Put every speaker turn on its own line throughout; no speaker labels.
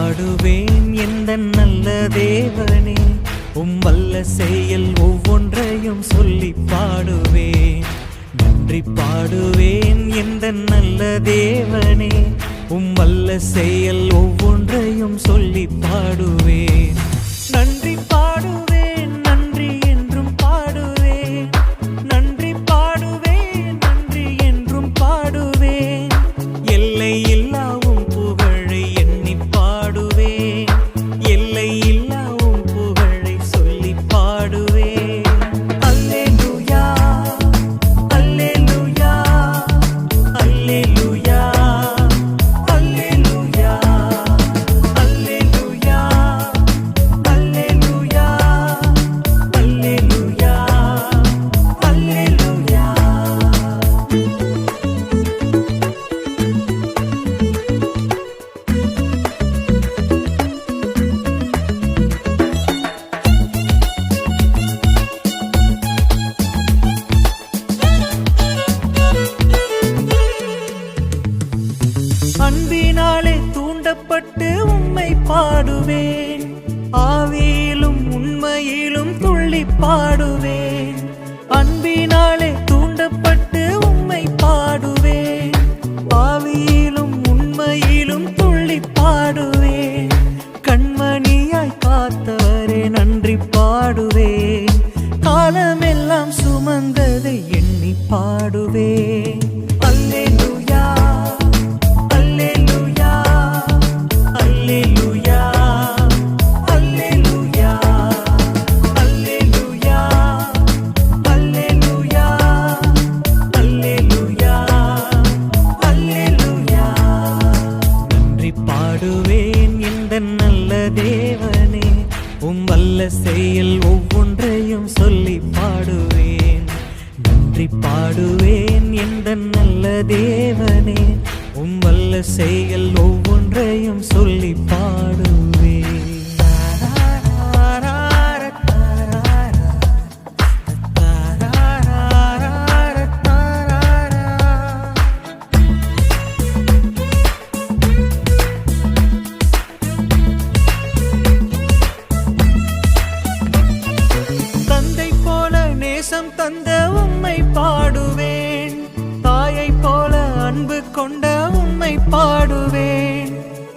பாடுவேன் எந்தன் நல்ல தேவனே, வல்ல செயல் ஒவ்வொன்றையும் சொல்லி பாடுவேன். நன்றி பாடுவேன் எந்தன் நல்ல தேவனே, வல்ல செயல் ஒவ்வொன்றையும் சொல்லி பாடுவேன். நன்றி பாடுவேன், நன்றி என்றும் பாடுவேன். நன்றி பாடுவேன், நன்றி என்றும் பாடுவேன். எல்லை இல்லாவும் புகழை எண்ணி பாடுவேன். எல்லை இல்லாவும் புகழை சொல்லி பாடுவேன். அல்லேலூயா, அல்லேலூயா, அல்லேலூயா, அல்லேலூயா, அல்லேலூயா, அல்லேலூயா, அல்லேலூயா, அல்லேலூயா. அன்பினாலே தூண்டப்பட்டு உம்மை பாடுவேன். ஆவியிலும் உண்மையிலும் துள்ளி பாடுவேன். அன்பினாலே தூண்டப்பட்டு உம்மை பாடுவேன். ஆவியிலும் உண்மையிலும் துள்ளி பாடுவேன். கண்மணியாய் காத்தவரே நன்றி பாடுவேன். காலமெல்லாம் சுமந்ததை எண்ணி பாடுவேன். அல்லேலூயா, அல்லேலூயா, அல்லேலூயா, அல்லேலூயா, அல்லேலூயா, அல்லேலூயா, அல்லேலூயா, அல்லேலூயா. நன்றி பாடுவேன் எந்தன் நல்ல தேவனே, வல்ல செயல் ஒவ்வொன்றையும் சொல்லி பாடுவேன். நன்றி பாடுவேன் எந்தன் நல்ல தேவனே, வல்ல செயல் ஒவ்வொன்றையும் சொல்லி பாடுவேன். தந்தை போல நேசம் தந்த உம்மை பாடுவேன். தாயை போல அன்பு கொண்ட உம்மை பாடுவேன்.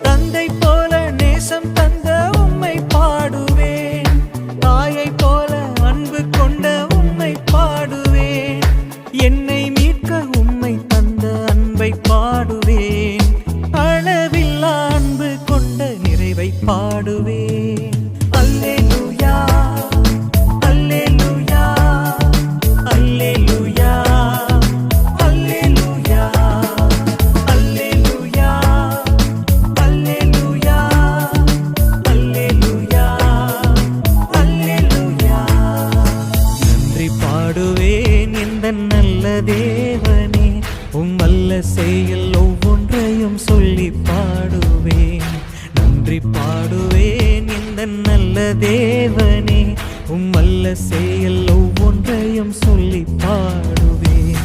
தந்தை போல நேசம் தந்த உம்மை பாடுவேன். தாயை போல அன்பு கொண்ட உம்மை பாடுவேன். என்னை மீட்க உம்மை தந்த அன்பை பாடுவேன். அளவில்லா அன்பு கொண்ட நிறைவை பாடுவேன். அல்லேலூயா, அல்லேலூயா, அல்லேலூயா, அல்லேலூயா, அல்லேலூயா, அல்லேலூயா, அல்லேலூயா, அல்லேலூயா. நன்றி பாடுவேன் எந்தன் நல்ல தேவனே, வல்ல செயல் ஒவ்வொன்றையும் சொல்லி பாடுவேன். நன்றி பாடுவேன் எந்தன் நல்ல தேவனே, வல்ல செயல் ஒவ்வொன்றையும் சொல்லி பாடுவேன்.